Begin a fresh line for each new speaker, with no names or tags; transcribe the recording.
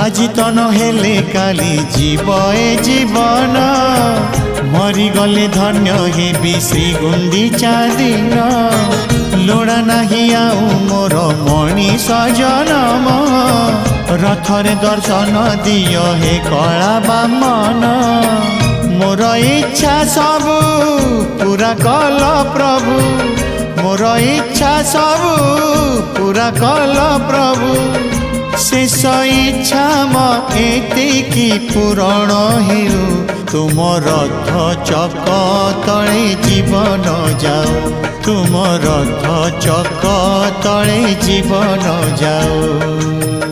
আজি তো নহলে কালি জীব এ জীবন মরিগলে ধন্য হেবি শ্রী গুন্ডিচা দিন লোড়া নাহি আউ মোর মଣିষ জনম রথরে দর্শন দিও হে কলা বামন মোর ইচ্ছা সবু পুরা কল প্রভু মোর ইচ্ছা সবু পুরা কল প্রভু शेष इच्छा एतिकी पूरण हेउ तुम रथ चक तले जीवन जाओ तुम रथ चक तले जीवन जाओ।